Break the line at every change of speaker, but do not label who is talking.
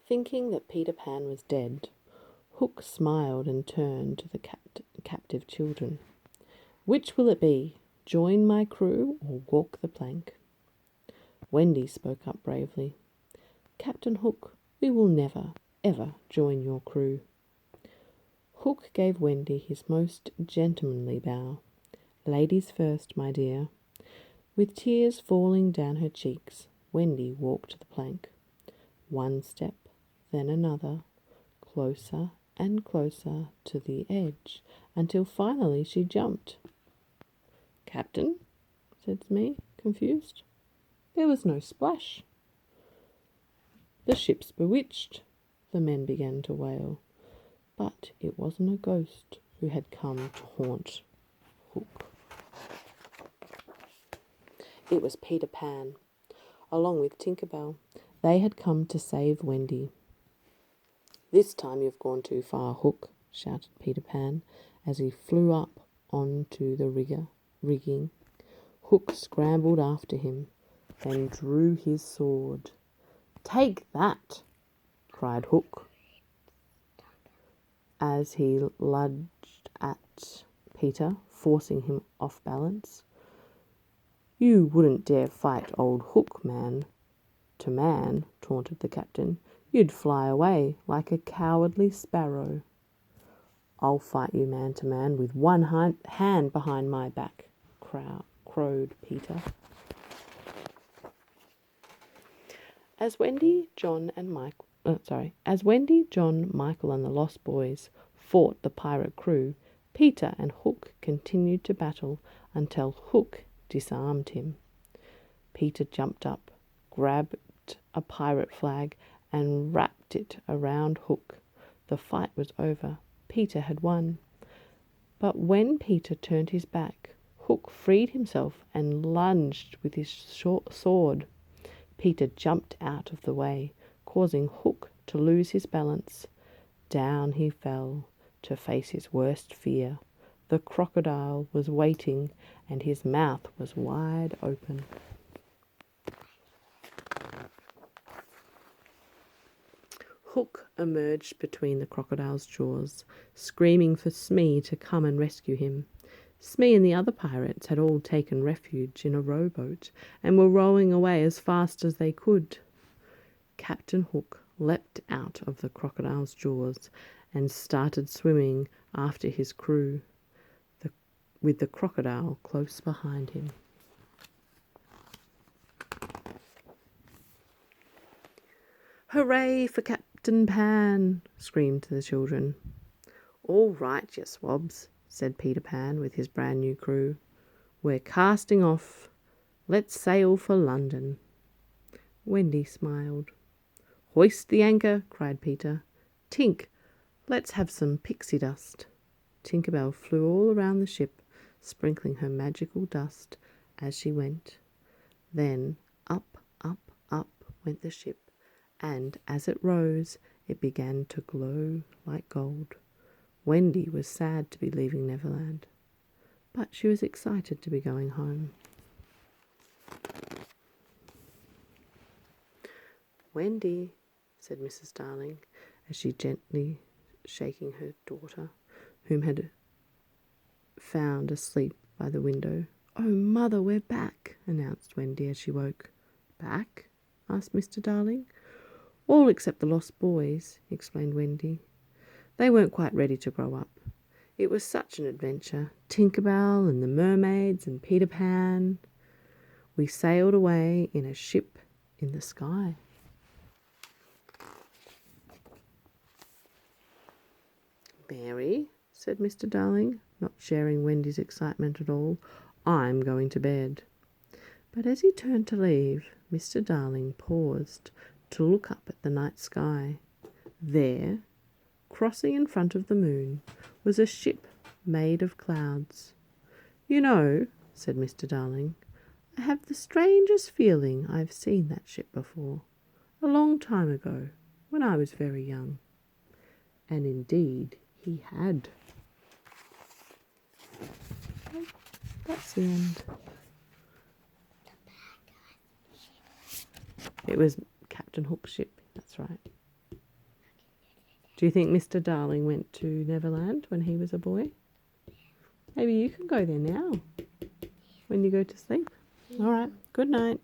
Thinking that Peter Pan was dead, Hook smiled and turned to the captive children. "Which will it be, join my crew or walk the plank?" Wendy spoke up bravely. "Captain Hook, we will never, ever join your crew." Hook gave Wendy his most gentlemanly bow. "Ladies first, my dear." With tears falling down her cheeks, Wendy walked the plank. One step, then another, closer and closer to the edge, until finally she jumped. "Captain," said Smee, confused. "There was no splash." "The ship's bewitched," the men began to wail. But it wasn't a ghost who had come to haunt Hook. It was Peter Pan, along with Tinker Bell. They had come to save Wendy. "This time you've gone too far, Hook," shouted Peter Pan as he flew up onto the rigging. Hook scrambled after him, then drew his sword. "Take that!" cried Hook as he lunged at Peter, forcing him off balance. "You wouldn't dare fight old Hook man to man," taunted the captain. "You'd fly away like a cowardly sparrow." "I'll fight you man to man with one hand behind my back," crowed Peter. As Wendy, John, Michael, and the Lost Boys fought the pirate crew, Peter and Hook continued to battle until Hook disarmed him. Peter jumped up, grabbed a pirate flag, and wrapped it around Hook. The fight was over. Peter had won. But when Peter turned his back, Hook freed himself and lunged with his short sword. Peter jumped out of the way, causing Hook to lose his balance. Down he fell to face his worst fear. The crocodile was waiting, and his mouth was wide open. Hook emerged between the crocodile's jaws, screaming for Smee to come and rescue him. Smee and the other pirates had all taken refuge in a rowboat and were rowing away as fast as they could. Captain Hook leapt out of the crocodile's jaws and started swimming after his crew, with the crocodile close behind him. "Hooray for Captain Pan!" screamed the children. "All right, you swabs," said Peter Pan with his brand new crew. "We're casting off. Let's sail for London." Wendy smiled. "Hoist the anchor," cried Peter. "Tink, let's have some pixie dust." Tinker Bell flew all around the ship, sprinkling her magical dust as she went. Then up, up, up went the ship, and as it rose, it began to glow like gold. Wendy was sad to be leaving Neverland, but she was excited to be going home. "Wendy," said Mrs. Darling, as she gently shaking her daughter, whom had found asleep by the window. "Oh, Mother, we're back," announced Wendy as she woke. "Back?" asked Mr. Darling. "All except the Lost Boys," explained Wendy. "They weren't quite ready to grow up. It was such an adventure. Tinker Bell and the mermaids and Peter Pan. We sailed away in a ship in the sky." "Mary," said Mr. Darling, not sharing Wendy's excitement at all, "I'm going to bed." But as he turned to leave, Mr. Darling paused to look up at the night sky. There, crossing in front of the moon, was a ship made of clouds. "You know," said Mr. Darling, "I have the strangest feeling I've seen that ship before, a long time ago, when I was very young." And indeed he had. That's the end. It was Captain Hook's ship, that's right. Do you think Mr. Darling went to Neverland when he was a boy? Maybe you can go there now when you go to sleep. All right. Good night.